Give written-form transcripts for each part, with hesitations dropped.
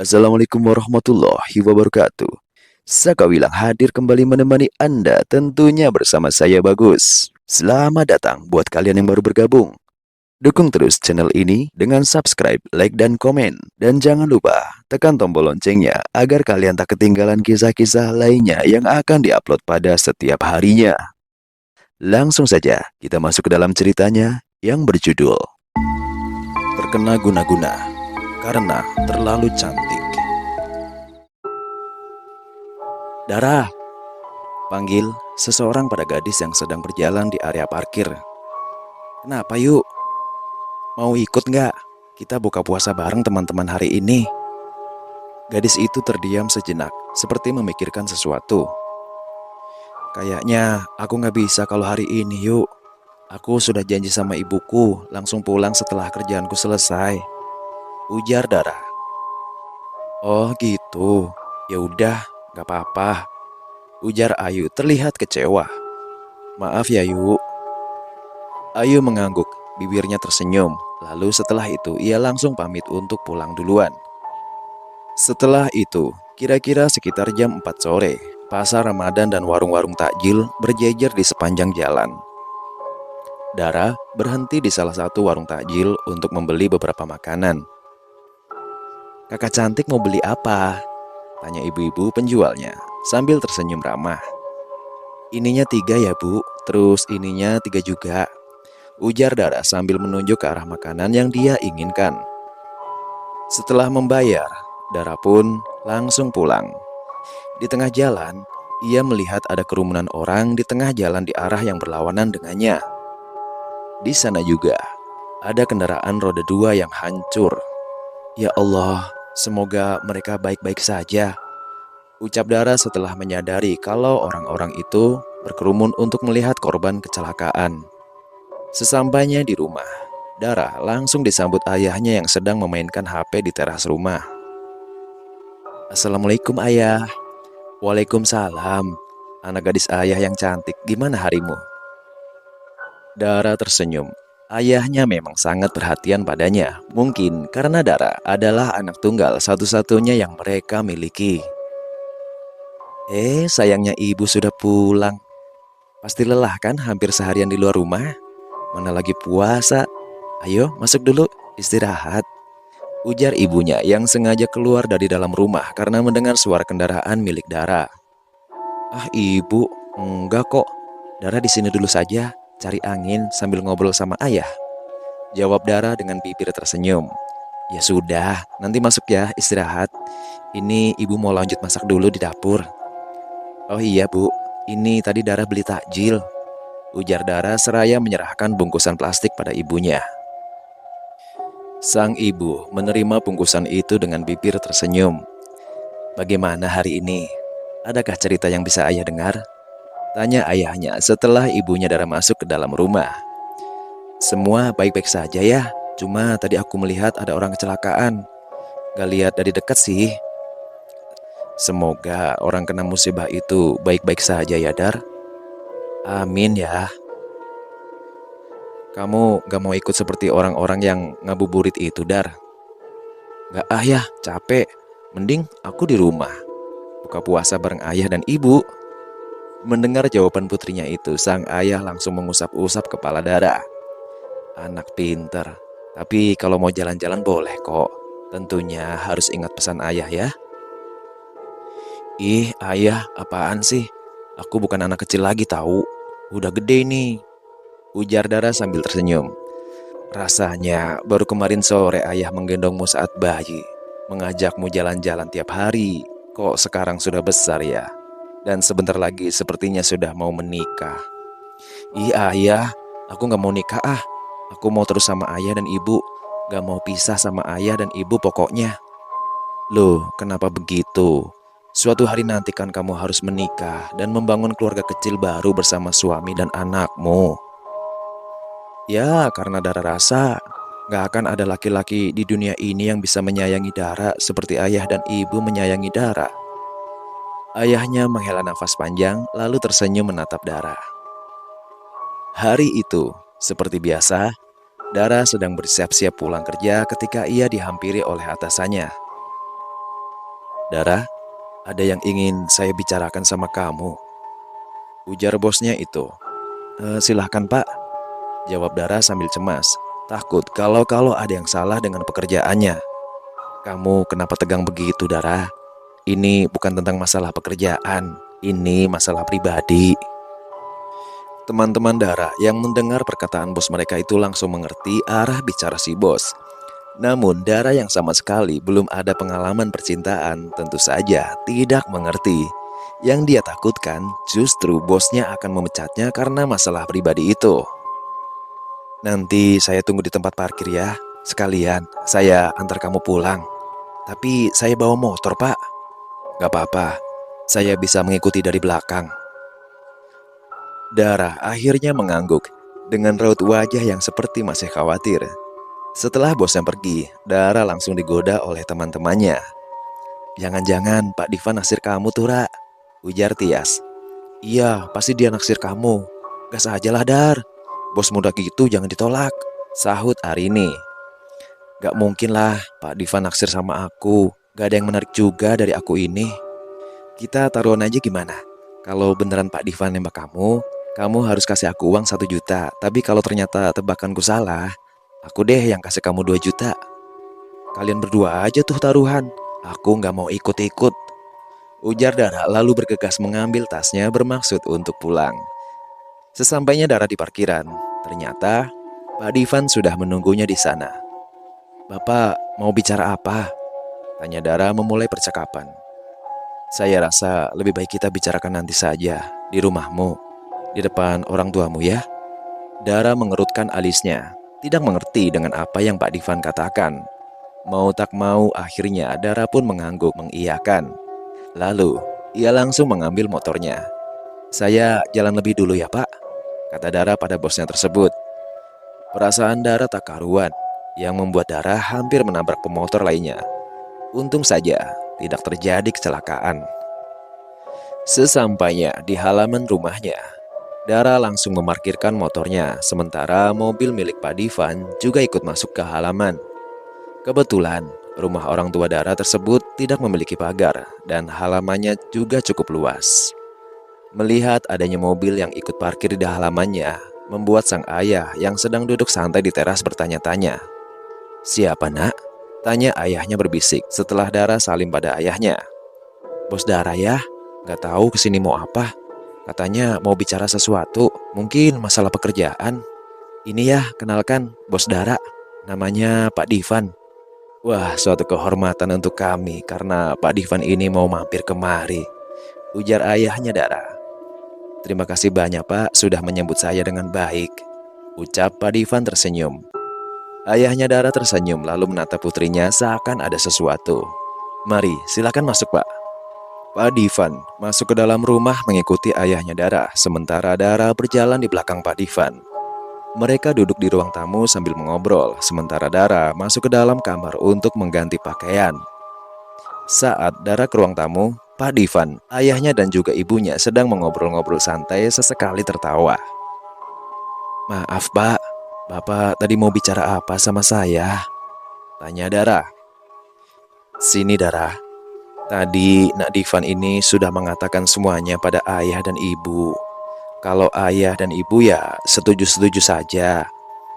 Assalamualaikum warahmatullahi wabarakatuh. Saka Wilang hadir kembali menemani Anda tentunya bersama saya Bagus. Selamat datang buat kalian yang baru bergabung. Dukung terus channel ini dengan subscribe, like, dan komen. Dan jangan lupa tekan tombol loncengnya agar kalian tak ketinggalan kisah-kisah lainnya yang akan diupload pada setiap harinya. Langsung saja kita masuk ke dalam ceritanya yang berjudul Terkena Guna-Guna Karena Terlalu Cantik. Dara, panggil seseorang pada gadis yang sedang berjalan di area parkir. Kenapa yuk? Mau ikut nggak? Kita buka puasa bareng teman-teman hari ini. Gadis itu terdiam sejenak, seperti memikirkan sesuatu. Kayaknya aku nggak bisa kalau hari ini yuk. Aku sudah janji sama ibuku langsung pulang setelah kerjaanku selesai. Ujar Dara. Oh gitu, ya udah, nggak apa-apa. Ujar Ayu terlihat kecewa. Maaf ya Yu. Ayu mengangguk, bibirnya tersenyum. Lalu setelah itu ia langsung pamit untuk pulang duluan. Setelah itu, kira-kira sekitar jam 4 sore, pasar Ramadan dan warung-warung takjil berjejer di sepanjang jalan. Dara berhenti di salah satu warung takjil untuk membeli beberapa makanan. Kakak cantik mau beli apa? Tanya ibu-ibu penjualnya sambil tersenyum ramah. Ininya 3 ya bu, terus ininya 3 juga. Ujar Dara sambil menunjuk ke arah makanan yang dia inginkan. Setelah membayar, Dara pun langsung pulang. Di tengah jalan, ia melihat ada kerumunan orang di tengah jalan di arah yang berlawanan dengannya. Di sana juga, ada kendaraan roda 2 yang hancur. Ya Allah, semoga mereka baik-baik saja. Ucap Dara setelah menyadari kalau orang-orang itu berkerumun untuk melihat korban kecelakaan. Sesampainya di rumah, Dara langsung disambut ayahnya yang sedang memainkan HP di teras rumah. Assalamualaikum ayah. Waalaikumsalam. Anak gadis ayah yang cantik, gimana harimu? Dara tersenyum. Ayahnya memang sangat perhatian padanya. Mungkin karena Dara adalah anak tunggal satu-satunya yang mereka miliki. Sayangnya ibu sudah pulang. Pasti lelah kan hampir seharian di luar rumah? Mana lagi puasa? Ayo masuk dulu, istirahat. Ujar ibunya yang sengaja keluar dari dalam rumah karena mendengar suara kendaraan milik Dara. Ah ibu, enggak kok. Dara di sini dulu saja, cari angin sambil ngobrol sama ayah. Jawab Dara dengan bibir tersenyum. Ya sudah, nanti masuk ya istirahat. Ini ibu mau lanjut masak dulu di dapur. Oh iya bu, ini tadi Dara beli takjil. Ujar Dara seraya menyerahkan bungkusan plastik pada ibunya. Sang ibu menerima bungkusan itu dengan bibir tersenyum. Bagaimana hari ini? Adakah cerita yang bisa ayah dengar? Tanya ayahnya setelah ibunya Dara masuk ke dalam rumah. Semua baik-baik saja ya, cuma tadi aku melihat ada orang kecelakaan. Gak lihat dari dekat sih. Semoga orang kena musibah itu baik-baik saja ya Dar. Amin ya. Kamu gak mau ikut seperti orang-orang yang ngabuburit itu Dar? Gak ya, capek. Mending aku di rumah buka puasa bareng ayah dan ibu. Mendengar jawaban putrinya itu, sang ayah langsung mengusap-usap kepala Dara. Anak pinter. Tapi kalau mau jalan-jalan boleh kok. Tentunya harus ingat pesan ayah ya. Ih ayah, apaan sih? Aku bukan anak kecil lagi tahu. Udah gede nih. Ujar Dara sambil tersenyum. Rasanya baru kemarin sore ayah menggendongmu saat bayi, mengajakmu jalan-jalan tiap hari. Kok sekarang sudah besar ya? Dan sebentar lagi sepertinya sudah mau menikah. Ih ayah, aku gak mau nikah ah. Aku mau terus sama ayah dan ibu. Gak mau pisah sama ayah dan ibu pokoknya. Loh, kenapa begitu? Suatu hari nanti kan kamu harus menikah dan membangun keluarga kecil baru bersama suami dan anakmu. Ya, karena Dara rasa gak akan ada laki-laki di dunia ini yang bisa menyayangi Dara seperti ayah dan ibu menyayangi Dara. Ayahnya menghela nafas panjang lalu tersenyum menatap Dara. Hari itu, seperti biasa, Dara sedang bersiap-siap pulang kerja ketika ia dihampiri oleh atasannya. Dara, ada yang ingin saya bicarakan sama kamu, ujar bosnya itu. Silahkan Pak, jawab Dara sambil cemas, takut kalau ada yang salah dengan pekerjaannya. Kamu kenapa tegang begitu, Dara? Ini bukan tentang masalah pekerjaan, ini masalah pribadi. Teman-teman Dara yang mendengar perkataan bos mereka itu langsung mengerti arah bicara si bos. Namun Dara yang sama sekali belum ada pengalaman percintaan tentu saja tidak mengerti. Yang dia takutkan justru bosnya akan memecatnya karena masalah pribadi itu. Nanti saya tunggu di tempat parkir ya. Sekalian saya antar kamu pulang. Tapi saya bawa motor, Pak. Gak apa-apa, saya bisa mengikuti dari belakang. Dara akhirnya mengangguk dengan raut wajah yang seperti masih khawatir. Setelah bosnya pergi, Dara langsung digoda oleh teman-temannya. Jangan-jangan Pak Diva naksir kamu tuh, Ra, ujar Tias. Iya, pasti dia naksir kamu. Gas aja lah, Dar. Bos muda gitu jangan ditolak, sahut Arini. Gak mungkin lah Pak Diva naksir sama aku. Gak ada yang menarik juga dari aku ini. Kita taruhan aja gimana? Kalau beneran Pak Diva nembak kamu harus kasih aku uang 1 juta. Tapi kalau ternyata tebakanku salah, aku deh yang kasih kamu 2 juta. Kalian berdua aja tuh taruhan. Aku gak mau ikut-ikut, ujar Dara lalu bergegas mengambil tasnya bermaksud untuk pulang. Sesampainya Dara di parkiran, ternyata Pak Divan sudah menunggunya di sana. Bapak mau bicara apa? Tanya Dara memulai percakapan. Saya rasa lebih baik kita bicarakan nanti saja, di rumahmu, di depan orang tuamu ya. Dara mengerutkan alisnya, tidak mengerti dengan apa yang Pak Divan katakan. Mau tak mau akhirnya Dara pun mengangguk mengiyakan. Lalu ia langsung mengambil motornya. Saya jalan lebih dulu ya Pak, kata Dara pada bosnya tersebut. Perasaan Dara tak karuan, yang membuat Dara hampir menabrak pemotor lainnya. Untung saja tidak terjadi kecelakaan. Sesampainya di halaman rumahnya, Dara langsung memarkirkan motornya, sementara mobil milik Pak Divan juga ikut masuk ke halaman. Kebetulan, rumah orang tua Dara tersebut tidak memiliki pagar dan halamannya juga cukup luas. Melihat adanya mobil yang ikut parkir di halamannya, membuat sang ayah yang sedang duduk santai di teras bertanya-tanya. Siapa nak? Tanya ayahnya berbisik setelah Dara salim pada ayahnya. Bos Dara ya, gak tahu kesini mau apa. Katanya mau bicara sesuatu, mungkin masalah pekerjaan. Ini ya, kenalkan bos Dara, namanya Pak Divan. Wah, suatu kehormatan untuk kami karena Pak Divan ini mau mampir kemari, ujar ayahnya Dara. Terima kasih banyak Pak sudah menyambut saya dengan baik, ucap Pak Divan tersenyum. Ayahnya Dara tersenyum lalu menatap putrinya seakan ada sesuatu. Mari, silakan masuk Pak. Pak Divan masuk ke dalam rumah mengikuti ayahnya Dara, sementara Dara berjalan di belakang Pak Divan. Mereka duduk di ruang tamu sambil mengobrol, sementara Dara masuk ke dalam kamar untuk mengganti pakaian. Saat Dara ke ruang tamu, Pak Divan, ayahnya dan juga ibunya sedang mengobrol-ngobrol santai sesekali tertawa. Maaf Pak, Bapak tadi mau bicara apa sama saya? Tanya Dara. Sini Dara, tadi Nak Divan ini sudah mengatakan semuanya pada ayah dan ibu. Kalau ayah dan ibu ya setuju-setuju saja.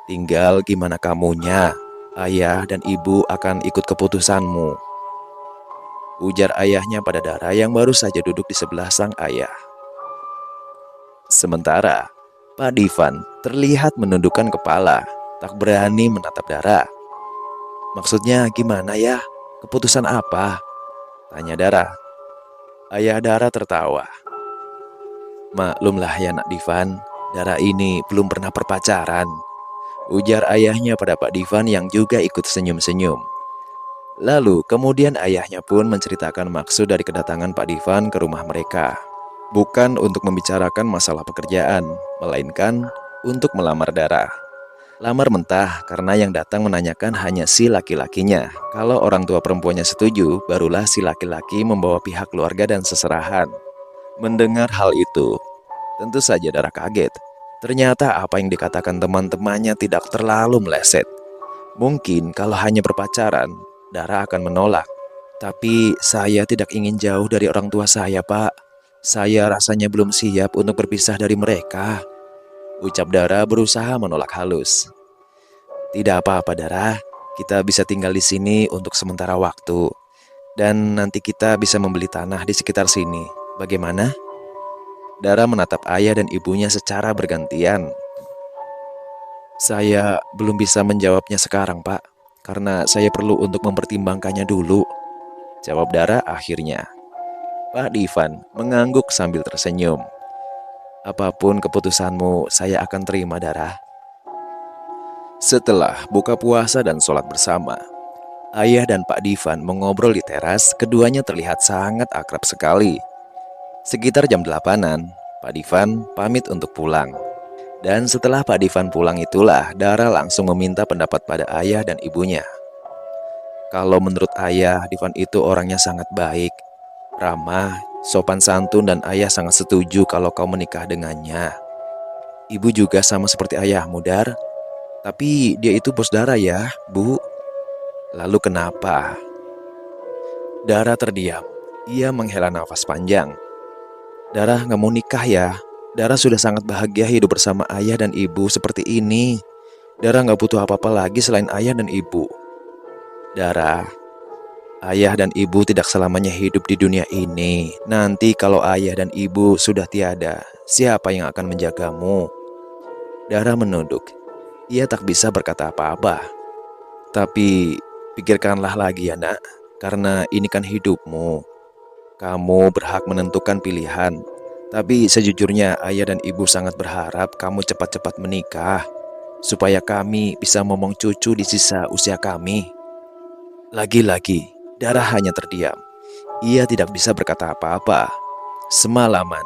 Tinggal gimana kamunya, ayah dan ibu akan ikut keputusanmu, ujar ayahnya pada Dara yang baru saja duduk di sebelah sang ayah. Sementara Pak Divan terlihat menundukkan kepala, tak berani menatap Dara. Maksudnya gimana ya? Keputusan apa? Tanya Dara. Ayah Dara tertawa. Maklumlah ya Nak Divan, Dara ini belum pernah berpacaran, ujar ayahnya pada Pak Divan yang juga ikut senyum-senyum. Lalu kemudian ayahnya pun menceritakan maksud dari kedatangan Pak Divan ke rumah mereka. Bukan untuk membicarakan masalah pekerjaan, melainkan untuk melamar Dara. Lamar mentah karena yang datang menanyakan hanya si laki-lakinya. Kalau orang tua perempuannya setuju, barulah si laki-laki membawa pihak keluarga dan seserahan. Mendengar hal itu, tentu saja Dara kaget. Ternyata apa yang dikatakan teman-temannya tidak terlalu meleset. Mungkin kalau hanya berpacaran, Dara akan menolak. Tapi saya tidak ingin jauh dari orang tua saya, Pak. Saya rasanya belum siap untuk berpisah dari mereka. Ucap Dara berusaha menolak halus. Tidak apa-apa, Dara. Kita bisa tinggal di sini untuk sementara waktu. Dan nanti kita bisa membeli tanah di sekitar sini. Bagaimana? Dara menatap ayah dan ibunya secara bergantian. Saya belum bisa menjawabnya sekarang, Pak. Karena saya perlu untuk mempertimbangkannya dulu. Jawab Dara akhirnya. Pak Divan mengangguk sambil tersenyum. Apapun keputusanmu, saya akan terima, Dara. Setelah buka puasa dan sholat bersama, ayah dan Pak Divan mengobrol di teras. Keduanya terlihat sangat akrab sekali. Sekitar jam 8-an, Pak Divan pamit untuk pulang. Dan setelah Pak Divan pulang itulah Dara langsung meminta pendapat pada ayah dan ibunya. Kalau menurut ayah, Divan itu orangnya sangat baik, ramah, sopan santun, dan ayah sangat setuju kalau kau menikah dengannya. Ibu juga sama seperti ayahmu, Dar. Tapi dia itu bos Dara ya, Bu. Lalu kenapa? Dara terdiam. Ia menghela nafas panjang. Dara nggak mau nikah ya. Dara sudah sangat bahagia hidup bersama ayah dan ibu seperti ini. Dara nggak butuh apa-apa lagi selain ayah dan ibu. Dara, ayah dan ibu tidak selamanya hidup di dunia ini. Nanti kalau ayah dan ibu sudah tiada, siapa yang akan menjagamu? Dara menunduk. Ia tak bisa berkata apa-apa. Tapi pikirkanlah lagi ya, Nak. Karena ini kan hidupmu. Kamu berhak menentukan pilihan. Tapi sejujurnya ayah dan ibu sangat berharap kamu cepat-cepat menikah, supaya kami bisa momong cucu di sisa usia kami. Lagi-lagi, Dara hanya terdiam. Ia tidak bisa berkata apa-apa. Semalaman,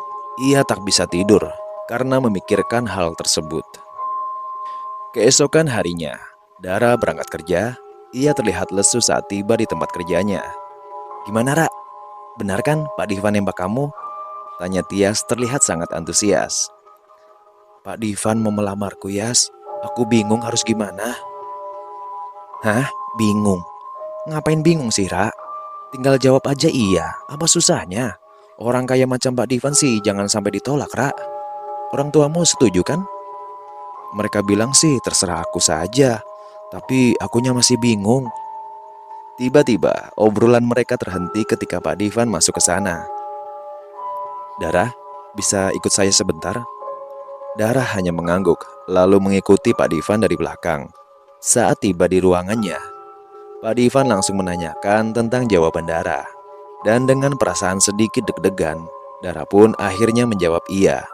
ia tak bisa tidur karena memikirkan hal tersebut. Keesokan harinya, Dara berangkat kerja. Ia terlihat lesu saat tiba di tempat kerjanya. Gimana, Ra? Benar kan Pak Divan nembak kamu? Tanya Tias terlihat sangat antusias. Pak Divan mau melamarku, Yas. Aku bingung harus gimana. Hah? Bingung? Ngapain bingung sih, Ra? Tinggal jawab aja iya. Apa susahnya? Orang kaya macam Pak Divan sih jangan sampai ditolak, Ra. Orang tuamu setuju kan? Mereka bilang sih terserah aku saja. Tapi akunya masih bingung. Tiba-tiba obrolan mereka terhenti ketika Pak Divan masuk ke sana. Dara, bisa ikut saya sebentar? Dara hanya mengangguk, lalu mengikuti Pak Divan dari belakang. Saat tiba di ruangannya, Pak Divan langsung menanyakan tentang jawaban Dara. Dan dengan perasaan sedikit deg-degan, Dara pun akhirnya menjawab iya.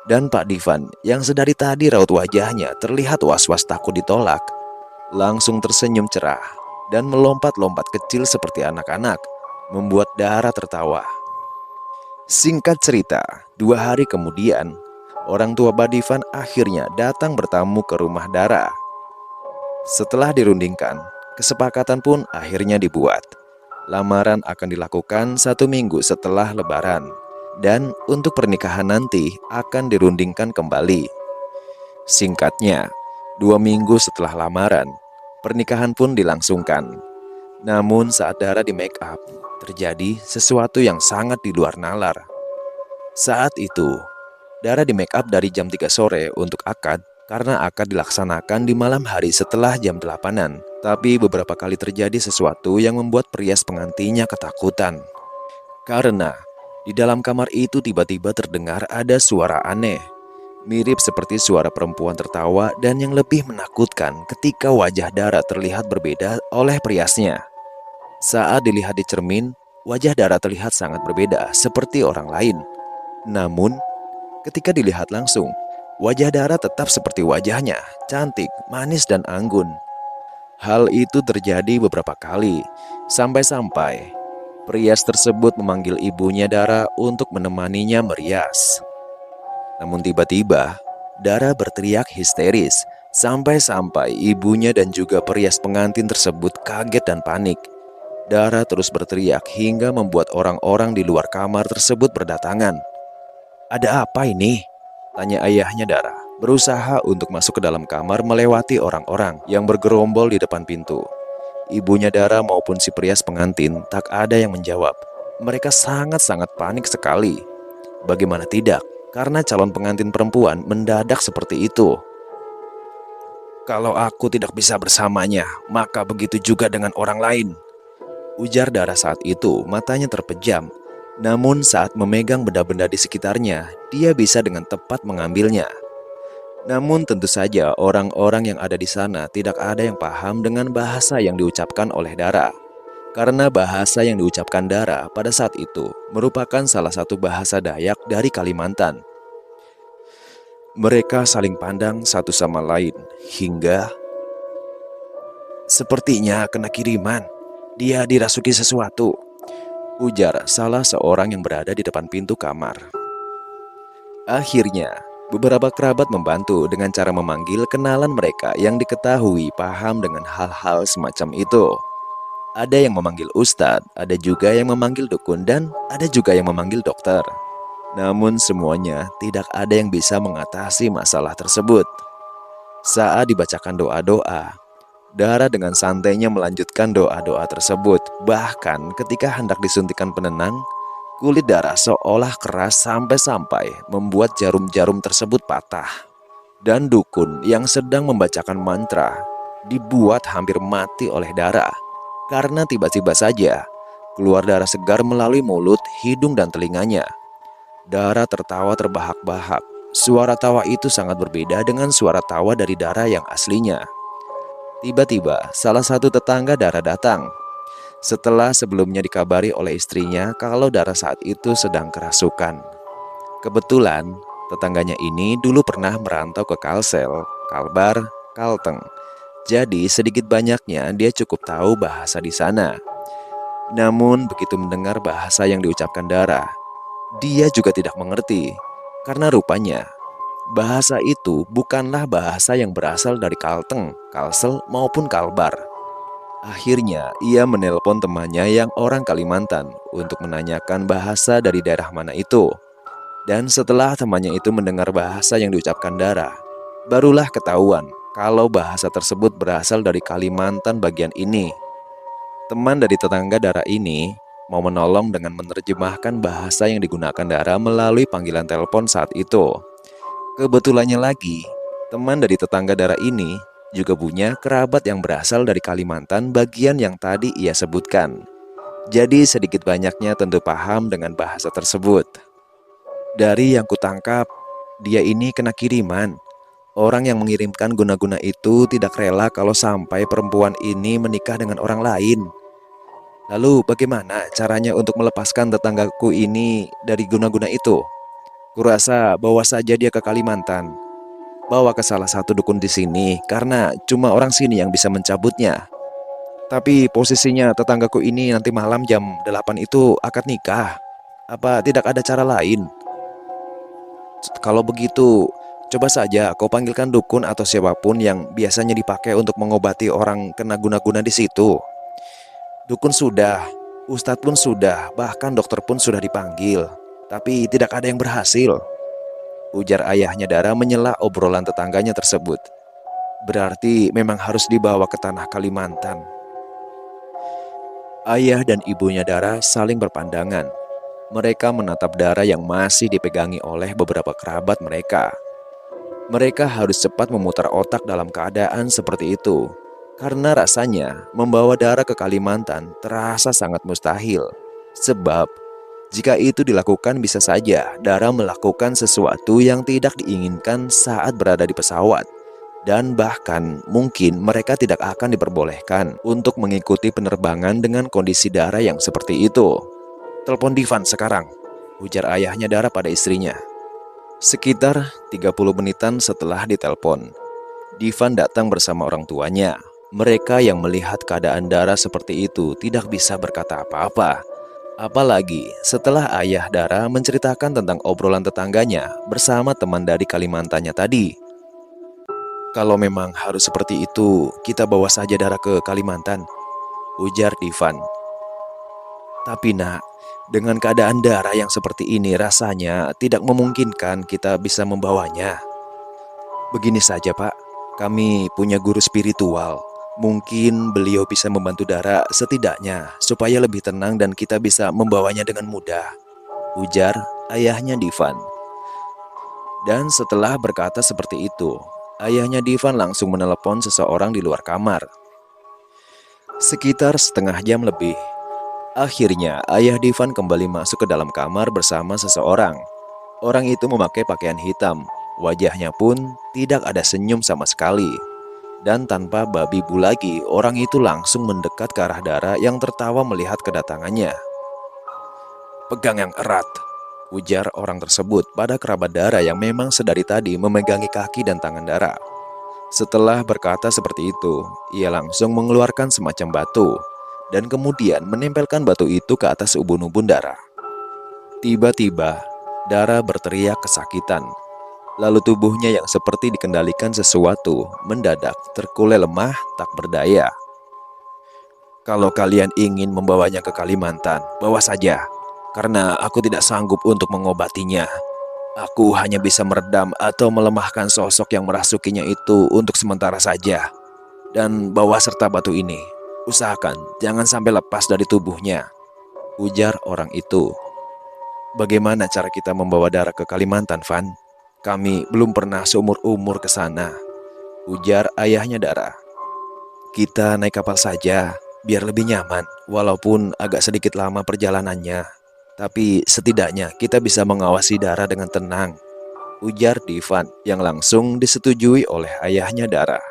Dan Pak Divan yang sedari tadi raut wajahnya terlihat was-was takut ditolak, langsung tersenyum cerah dan melompat-lompat kecil seperti anak-anak, membuat Dara tertawa. Singkat cerita, 2 hari kemudian, orang tua Pak Divan akhirnya datang bertamu ke rumah Dara. Setelah dirundingkan, kesepakatan pun akhirnya dibuat. Lamaran akan dilakukan 1 minggu setelah Lebaran, dan untuk pernikahan nanti akan dirundingkan kembali. Singkatnya, 2 minggu setelah lamaran, pernikahan pun dilangsungkan. Namun saat Dara di make up, terjadi sesuatu yang sangat di luar nalar. Saat itu, Dara di make up dari jam 3 sore untuk akad, karena akad dilaksanakan di malam hari setelah jam 8-an. Tapi beberapa kali terjadi sesuatu yang membuat perias pengantinnya ketakutan. Karena di dalam kamar itu tiba-tiba terdengar ada suara aneh, mirip seperti suara perempuan tertawa, dan yang lebih menakutkan ketika wajah Dara terlihat berbeda oleh periasnya. Saat dilihat di cermin, wajah Dara terlihat sangat berbeda seperti orang lain. Namun, ketika dilihat langsung, wajah Dara tetap seperti wajahnya, cantik, manis, dan anggun. Hal itu terjadi beberapa kali, sampai-sampai perias tersebut memanggil ibunya Dara untuk menemaninya merias. Namun tiba-tiba, Dara berteriak histeris, sampai-sampai ibunya dan juga perias pengantin tersebut kaget dan panik. Dara terus berteriak hingga membuat orang-orang di luar kamar tersebut berdatangan. Ada apa ini? Tanya ayahnya Dara, berusaha untuk masuk ke dalam kamar melewati orang-orang yang bergerombol di depan pintu. Ibunya Dara maupun si Prias pengantin tak ada yang menjawab. Mereka sangat-sangat panik sekali. Bagaimana tidak, karena calon pengantin perempuan mendadak seperti itu. Kalau aku tidak bisa bersamanya, maka begitu juga dengan orang lain, ujar Dara saat itu, matanya terpejam. Namun saat memegang benda-benda di sekitarnya, dia bisa dengan tepat mengambilnya. Namun tentu saja orang-orang yang ada di sana tidak ada yang paham dengan bahasa yang diucapkan oleh Dara. Karena bahasa yang diucapkan Dara pada saat itu merupakan salah satu bahasa Dayak dari Kalimantan. Mereka saling pandang satu sama lain hingga sepertinya kena kiriman. Dia dirasuki sesuatu, ujar salah seorang yang berada di depan pintu kamar. Akhirnya, beberapa kerabat membantu dengan cara memanggil kenalan mereka yang diketahui paham dengan hal-hal semacam itu. Ada yang memanggil ustadz, ada juga yang memanggil dukun, dan ada juga yang memanggil dokter. Namun semuanya tidak ada yang bisa mengatasi masalah tersebut. Saat dibacakan doa-doa, Dara dengan santainya melanjutkan doa-doa tersebut. Bahkan ketika hendak disuntikan penenang, kulit Dara seolah keras sampai-sampai membuat jarum-jarum tersebut patah. Dan dukun yang sedang membacakan mantra dibuat hampir mati oleh Dara. Karena tiba-tiba saja keluar darah segar melalui mulut, hidung, dan telinganya. Dara tertawa terbahak-bahak. Suara tawa itu sangat berbeda dengan suara tawa dari Dara yang aslinya. Tiba-tiba salah satu tetangga Dara datang. Setelah sebelumnya dikabari oleh istrinya kalau Dara saat itu sedang kerasukan. Kebetulan tetangganya ini dulu pernah merantau ke Kalsel, Kalbar, Kalteng. Jadi sedikit banyaknya dia cukup tahu bahasa di sana. Namun begitu mendengar bahasa yang diucapkan Dara, dia juga tidak mengerti. Karena rupanya bahasa itu bukanlah bahasa yang berasal dari Kalteng, Kalsel maupun Kalbar. Akhirnya ia menelpon temannya yang orang Kalimantan untuk menanyakan bahasa dari daerah mana itu. Dan setelah temannya itu mendengar bahasa yang diucapkan Dara, barulah ketahuan kalau bahasa tersebut berasal dari Kalimantan bagian ini. Teman dari tetangga Dara ini mau menolong dengan menerjemahkan bahasa yang digunakan Dara melalui panggilan telepon saat itu. Kebetulannya lagi, teman dari tetangga Dara ini juga punya kerabat yang berasal dari Kalimantan bagian yang tadi ia sebutkan. Jadi sedikit banyaknya tentu paham dengan bahasa tersebut. Dari yang kutangkap, dia ini kena kiriman. Orang yang mengirimkan guna-guna itu tidak rela kalau sampai perempuan ini menikah dengan orang lain. Lalu bagaimana caranya untuk melepaskan tetanggaku ini dari guna-guna itu? Kurasa bawa saja dia ke Kalimantan. Bawa ke salah satu dukun di sini karena cuma orang sini yang bisa mencabutnya. Tapi posisinya tetanggaku ini nanti malam jam 8 itu akad nikah. Apa tidak ada cara lain? Kalau begitu, coba saja kau panggilkan dukun atau siapapun yang biasanya dipakai untuk mengobati orang kena guna-guna di situ. Dukun sudah, ustadz pun sudah, bahkan dokter pun sudah dipanggil. Tapi tidak ada yang berhasil, ujar ayahnya Dara menyela obrolan tetangganya tersebut. Berarti memang harus dibawa ke tanah Kalimantan. Ayah dan ibunya Dara saling berpandangan. Mereka menatap Dara yang masih dipegangi oleh beberapa kerabat mereka. Mereka harus cepat memutar otak dalam keadaan seperti itu. Karena rasanya membawa Dara ke Kalimantan terasa sangat mustahil. Sebab jika itu dilakukan bisa saja Dara melakukan sesuatu yang tidak diinginkan saat berada di pesawat. Dan bahkan mungkin mereka tidak akan diperbolehkan untuk mengikuti penerbangan dengan kondisi Dara yang seperti itu. Telepon Divan sekarang, ujar ayahnya Dara pada istrinya. Sekitar 30 menitan setelah ditelepon, Divan datang bersama orang tuanya. Mereka yang melihat keadaan Dara seperti itu tidak bisa berkata apa-apa. Apalagi setelah ayah Dara menceritakan tentang obrolan tetangganya bersama teman dari Kalimantannya tadi. Kalau memang harus seperti itu, kita bawa saja Dara ke Kalimantan, ujar Divan. Tapi nak, dengan keadaan Dara yang seperti ini rasanya tidak memungkinkan kita bisa membawanya. Begini saja Pak, kami punya guru spiritual. Mungkin beliau bisa membantu Dara setidaknya supaya lebih tenang dan kita bisa membawanya dengan mudah, ujar ayahnya Divan. Dan setelah berkata seperti itu, ayahnya Divan langsung menelepon seseorang di luar kamar. Sekitar setengah jam lebih, akhirnya ayah Divan kembali masuk ke dalam kamar bersama seseorang. Orang itu memakai pakaian hitam, wajahnya pun tidak ada senyum sama sekali. Dan tanpa babi bu lagi, orang itu langsung mendekat ke arah Dara yang tertawa melihat kedatangannya. "Pegang yang erat," ujar orang tersebut pada kerabat Dara yang memang sedari tadi memegangi kaki dan tangan Dara. Setelah berkata seperti itu, ia langsung mengeluarkan semacam batu dan kemudian menempelkan batu itu ke atas ubun-ubun Dara. Tiba-tiba, Dara berteriak kesakitan. Lalu tubuhnya yang seperti dikendalikan sesuatu mendadak terkulai lemah tak berdaya. "Kalau kalian ingin membawanya ke Kalimantan, bawa saja. Karena aku tidak sanggup untuk mengobatinya. Aku hanya bisa meredam atau melemahkan sosok yang merasukinya itu untuk sementara saja. Dan bawa serta batu ini. Usahakan jangan sampai lepas dari tubuhnya," ujar orang itu. "Bagaimana cara kita membawa Dara ke Kalimantan, Van? Kami belum pernah seumur-umur ke sana," ujar ayahnya Dara. "Kita naik kapal saja, biar lebih nyaman, walaupun agak sedikit lama perjalanannya. Tapi setidaknya kita bisa mengawasi Dara dengan tenang," ujar Divan yang langsung disetujui oleh ayahnya Dara.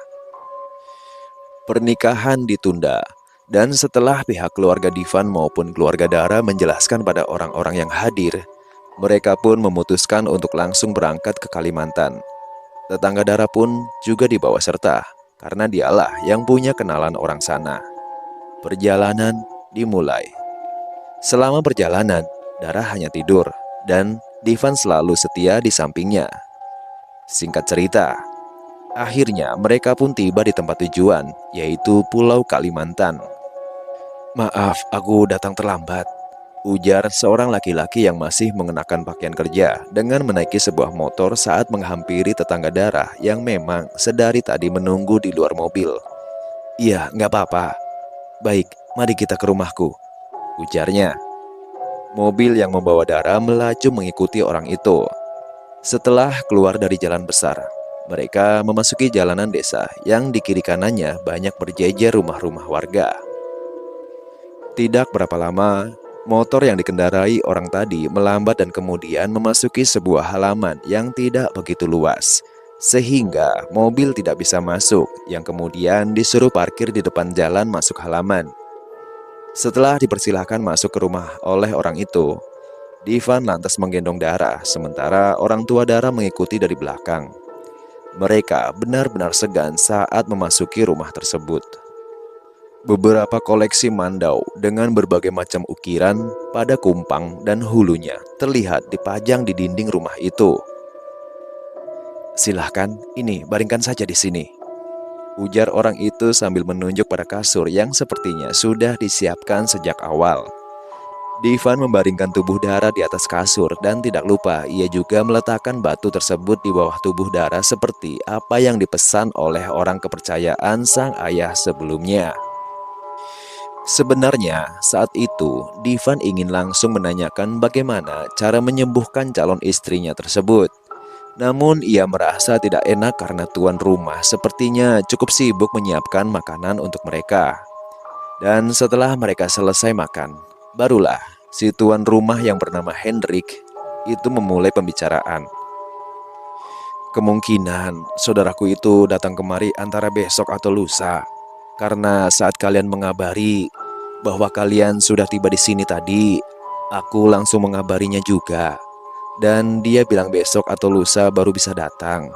Pernikahan ditunda, dan setelah pihak keluarga Divan maupun keluarga Dara menjelaskan pada orang-orang yang hadir, mereka pun memutuskan untuk langsung berangkat ke Kalimantan. Tetangga Dara pun juga dibawa serta, karena dialah yang punya kenalan orang sana. Perjalanan dimulai. Selama perjalanan, Dara hanya tidur, dan Divan selalu setia di sampingnya. Singkat cerita, akhirnya mereka pun tiba di tempat tujuan, yaitu Pulau Kalimantan. "Maaf, aku datang terlambat," ujar seorang laki-laki yang masih mengenakan pakaian kerja dengan menaiki sebuah motor saat menghampiri tetangga Dara yang memang sedari tadi menunggu di luar mobil. "Iya, nggak apa-apa. Baik, mari kita ke rumahku," ujarnya. Mobil yang membawa Dara melaju mengikuti orang itu. Setelah keluar dari jalan besar, mereka memasuki jalanan desa yang di kiri kanannya banyak berjejer rumah-rumah warga. Tidak berapa lama, motor yang dikendarai orang tadi melambat dan kemudian memasuki sebuah halaman yang tidak begitu luas, sehingga mobil tidak bisa masuk, yang kemudian disuruh parkir di depan jalan masuk halaman. Setelah dipersilahkan masuk ke rumah oleh orang itu, Divan lantas menggendong Dara, sementara orang tua Dara mengikuti dari belakang. Mereka benar-benar segan saat memasuki rumah tersebut. Beberapa koleksi mandau dengan berbagai macam ukiran pada kumpang dan hulunya terlihat dipajang di dinding rumah itu. "Silahkan, ini baringkan saja di sini," ujar orang itu sambil menunjuk pada kasur yang sepertinya sudah disiapkan sejak awal. Divan membaringkan tubuh Dara di atas kasur dan tidak lupa ia juga meletakkan batu tersebut di bawah tubuh Dara seperti apa yang dipesan oleh orang kepercayaan sang ayah sebelumnya. Sebenarnya saat itu Divan ingin langsung menanyakan bagaimana cara menyembuhkan calon istrinya tersebut. Namun ia merasa tidak enak karena tuan rumah sepertinya cukup sibuk menyiapkan makanan untuk mereka. Dan setelah mereka selesai makan, barulah si tuan rumah yang bernama Hendrik itu memulai pembicaraan. "Kemungkinan saudaraku itu datang kemari antara besok atau lusa. Karena saat kalian mengabari bahwa kalian sudah tiba di sini tadi, aku langsung mengabarinya juga. Dan dia bilang besok atau lusa baru bisa datang.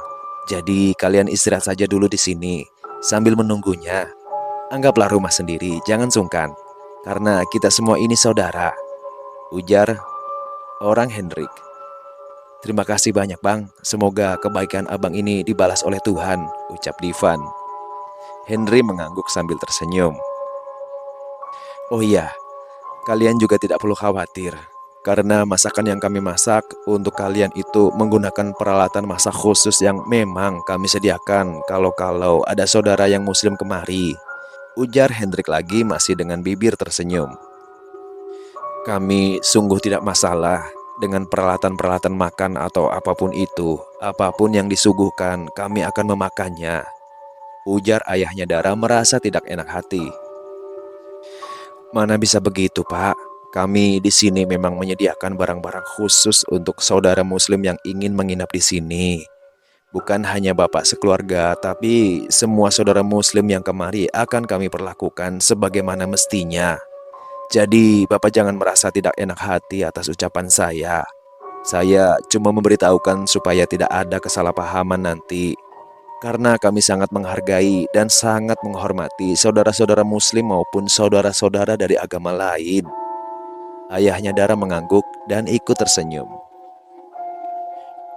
Jadi kalian istirahat saja dulu di sini sambil menunggunya. Anggaplah rumah sendiri, jangan sungkan. Karena kita semua ini saudara," ujar orang Hendrik. "Terima kasih banyak bang, semoga kebaikan abang ini dibalas oleh Tuhan," ucap Divan. Henry mengangguk sambil tersenyum. "Oh iya, kalian juga tidak perlu khawatir. Karena masakan yang kami masak untuk kalian itu menggunakan peralatan masak khusus yang memang kami sediakan kalau ada saudara yang muslim kemari. Ujar Hendrik lagi masih dengan bibir tersenyum. Kami sungguh tidak masalah dengan peralatan-peralatan makan atau apapun itu. Apapun yang disuguhkan, kami akan memakannya. Ujar ayahnya Dara merasa tidak enak hati. Mana bisa begitu, Pak? Kami di sini memang menyediakan barang-barang khusus untuk saudara muslim yang ingin menginap di sini. Bukan hanya Bapak sekeluarga, tapi semua saudara muslim yang kemari akan kami perlakukan sebagaimana mestinya. Jadi, Bapak jangan merasa tidak enak hati atas ucapan saya. Saya cuma memberitahukan supaya tidak ada kesalahpahaman nanti. Karena kami sangat menghargai dan sangat menghormati saudara-saudara muslim maupun saudara-saudara dari agama lain. Ayahnya Dara mengangguk dan ikut tersenyum.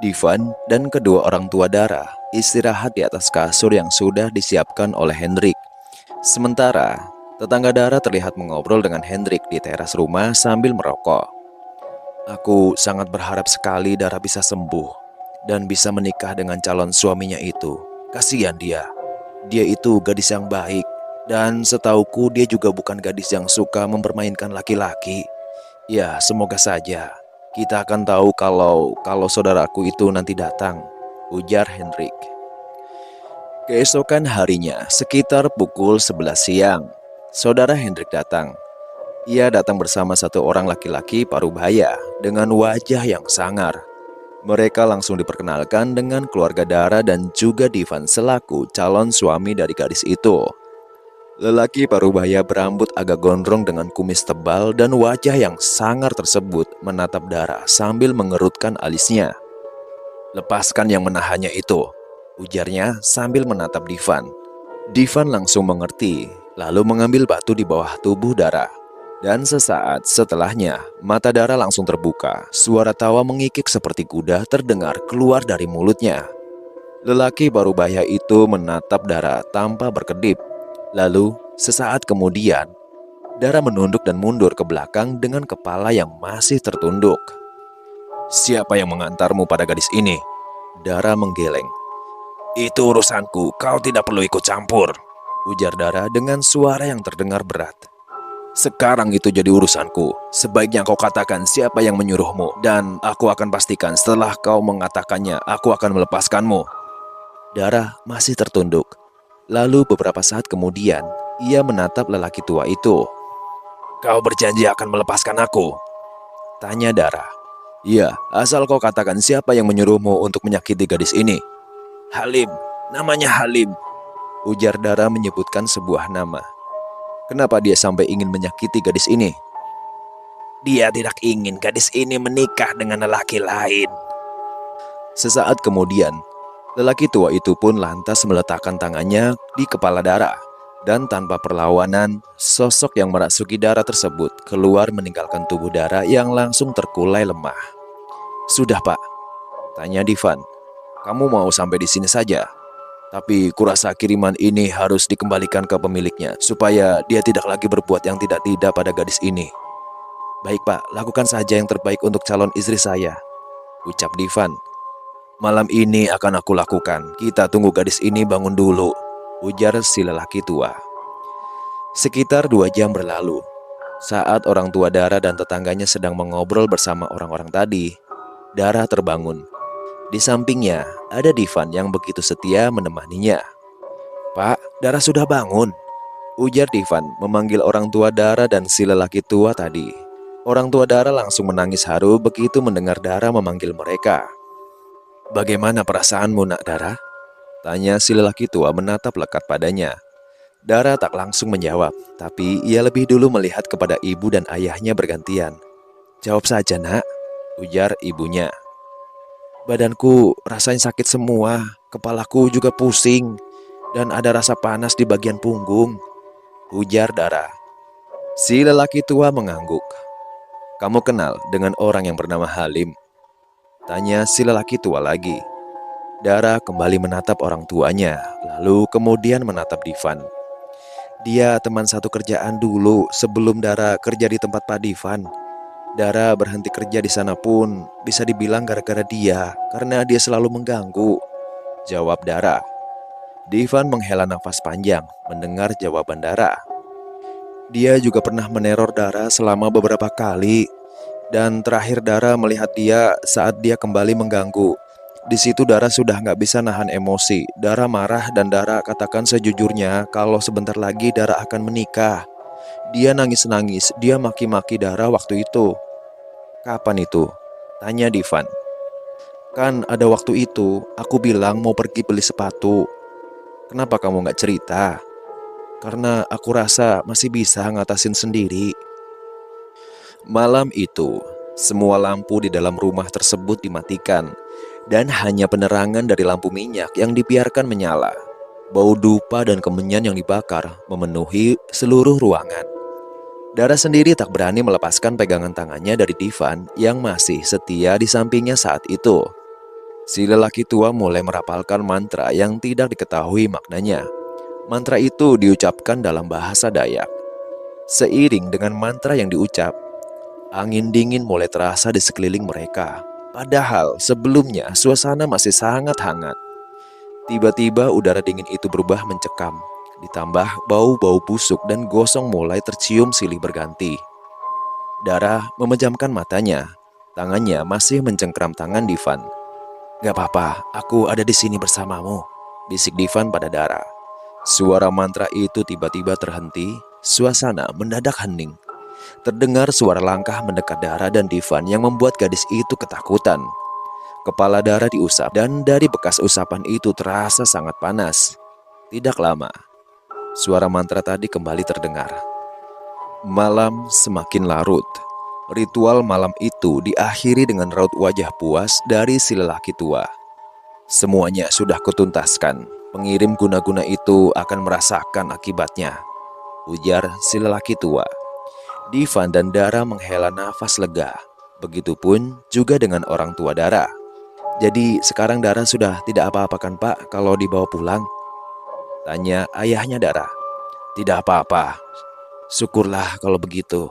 Divan dan kedua orang tua Dara istirahat di atas kasur yang sudah disiapkan oleh Hendrik. Sementara, tetangga Dara terlihat mengobrol dengan Hendrik di teras rumah sambil merokok. Aku sangat berharap sekali Dara bisa sembuh dan bisa menikah dengan calon suaminya itu. Kasihan dia. Dia itu gadis yang baik dan setauku dia juga bukan gadis yang suka mempermainkan laki-laki. Ya, semoga saja. Kita akan tahu kalau saudaraku itu nanti datang, ujar Hendrik. Keesokan harinya, sekitar pukul 11 siang, saudara Hendrik datang. Ia datang bersama satu orang laki-laki parubaya dengan wajah yang sangar. Mereka langsung diperkenalkan dengan keluarga Dara dan juga Divan selaku calon suami dari gadis itu. Lelaki parubaya berambut agak gondrong dengan kumis tebal dan wajah yang sangar tersebut menatap Dara sambil mengerutkan alisnya. Lepaskan yang menahannya itu, ujarnya sambil menatap Divan. Divan langsung mengerti, lalu mengambil batu di bawah tubuh Dara. Dan sesaat setelahnya, mata Dara langsung terbuka. Suara tawa mengikik seperti kuda terdengar keluar dari mulutnya. Lelaki parubaya itu menatap Dara tanpa berkedip. Lalu, sesaat kemudian, Dara menunduk dan mundur ke belakang dengan kepala yang masih tertunduk. Siapa yang mengantarmu pada gadis ini? Dara menggeleng. Itu urusanku, kau tidak perlu ikut campur, ujar Dara dengan suara yang terdengar berat. Sekarang itu jadi urusanku. Sebaiknya kau katakan siapa yang menyuruhmu, dan aku akan pastikan setelah kau mengatakannya, aku akan melepaskanmu. Dara masih tertunduk. Lalu beberapa saat kemudian, ia menatap lelaki tua itu. Kau berjanji akan melepaskan aku? Tanya Dara. Iya, asal kau katakan siapa yang menyuruhmu untuk menyakiti gadis ini. Halim, namanya Halim, ujar Dara menyebutkan sebuah nama. Kenapa dia sampai ingin menyakiti gadis ini? Dia tidak ingin gadis ini menikah dengan lelaki lain. Sesaat kemudian, lelaki tua itu pun lantas meletakkan tangannya di kepala Dara. Dan tanpa perlawanan, sosok yang merasuki Dara tersebut keluar meninggalkan tubuh Dara yang langsung terkulai lemah. Sudah, Pak, tanya Divan. Kamu mau sampai di sini saja? Tapi kurasa kiriman ini harus dikembalikan ke pemiliknya supaya dia tidak lagi berbuat yang tidak-tidak pada gadis ini. Baik, Pak, lakukan saja yang terbaik untuk calon istri saya, ucap Divan. Malam ini akan aku lakukan. Kita tunggu gadis ini bangun dulu, ujar si lelaki tua. Sekitar 2 jam berlalu. Saat orang tua Dara dan tetangganya sedang mengobrol bersama orang-orang tadi, Dara terbangun. Di sampingnya ada Divan yang begitu setia menemaninya. Pak, Dara sudah bangun, ujar Divan memanggil orang tua Dara dan si lelaki tua tadi. Orang tua Dara langsung menangis haru begitu mendengar Dara memanggil mereka. Bagaimana perasaanmu, nak Dara? Tanya si lelaki tua menatap lekat padanya. Dara tak langsung menjawab, tapi ia lebih dulu melihat kepada ibu dan ayahnya bergantian. Jawab saja, nak, ujar ibunya. Badanku rasanya sakit semua, kepalaku juga pusing, dan ada rasa panas di bagian punggung, ujar Dara. Si lelaki tua mengangguk. Kamu kenal dengan orang yang bernama Halim? Tanya si lelaki tua lagi. Dara kembali menatap orang tuanya, lalu kemudian menatap Divan. Dia teman satu kerjaan dulu sebelum Dara kerja di tempat Pak Divan. Dara berhenti kerja di sana pun bisa dibilang gara-gara dia, karena dia selalu mengganggu, jawab Dara. Divan menghela nafas panjang mendengar jawaban Dara. Dia juga pernah meneror Dara selama beberapa kali. Dan terakhir Dara melihat dia saat dia kembali mengganggu. Di situ Dara sudah nggak bisa nahan emosi. Dara marah dan Dara katakan sejujurnya kalau sebentar lagi Dara akan menikah. Dia nangis-nangis, dia maki-maki Dara waktu itu. Kapan itu? Tanya Divan. Kan ada waktu itu, aku bilang mau pergi beli sepatu. Kenapa kamu nggak cerita? Karena aku rasa masih bisa ngatasin sendiri. Malam itu, semua lampu di dalam rumah tersebut dimatikan dan hanya penerangan dari lampu minyak yang dibiarkan menyala. Bau dupa dan kemenyan yang dibakar memenuhi seluruh ruangan. Dara sendiri tak berani melepaskan pegangan tangannya dari Divan yang masih setia di sampingnya saat itu. Si lelaki tua mulai merapalkan mantra yang tidak diketahui maknanya. Mantra itu diucapkan dalam bahasa Dayak. Seiring dengan mantra yang diucap, angin dingin mulai terasa di sekeliling mereka. Padahal sebelumnya suasana masih sangat hangat. Tiba-tiba udara dingin itu berubah mencekam. Ditambah bau-bau busuk dan gosong mulai tercium silih berganti. Dara memejamkan matanya. Tangannya masih mencengkram tangan Divan. "Gak apa-apa, aku ada di sini bersamamu," bisik Divan pada Dara. Suara mantra itu tiba-tiba terhenti. Suasana mendadak hening. Terdengar suara langkah mendekat Dara dan Divan yang membuat gadis itu ketakutan. Kepala Dara diusap dan dari bekas usapan itu terasa sangat panas. Tidak lama, suara mantra tadi kembali terdengar. Malam semakin larut. Ritual malam itu diakhiri dengan raut wajah puas dari si lelaki tua. Semuanya sudah kutuntaskan. Pengirim guna-guna itu akan merasakan akibatnya, ujar si lelaki tua. Divan dan Dara menghela nafas lega. Begitupun juga dengan orang tua Dara. "Jadi sekarang Dara sudah tidak apa-apa kan Pak kalau dibawa pulang?" tanya ayahnya Dara. "Tidak apa-apa. Syukurlah kalau begitu."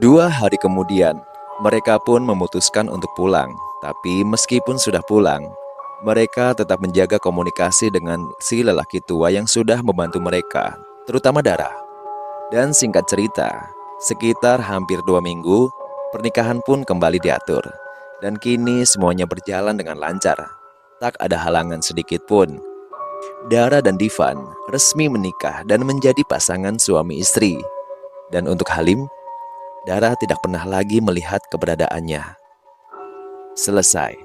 2 hari kemudian, mereka pun memutuskan untuk pulang. Tapi meskipun sudah pulang, mereka tetap menjaga komunikasi dengan si lelaki tua yang sudah membantu mereka, terutama Dara. Dan singkat cerita, sekitar hampir 2 minggu, pernikahan pun kembali diatur. Dan kini semuanya berjalan dengan lancar. Tak ada halangan sedikit pun. Dara dan Divan resmi menikah dan menjadi pasangan suami istri. Dan untuk Halim, Dara tidak pernah lagi melihat keberadaannya. Selesai.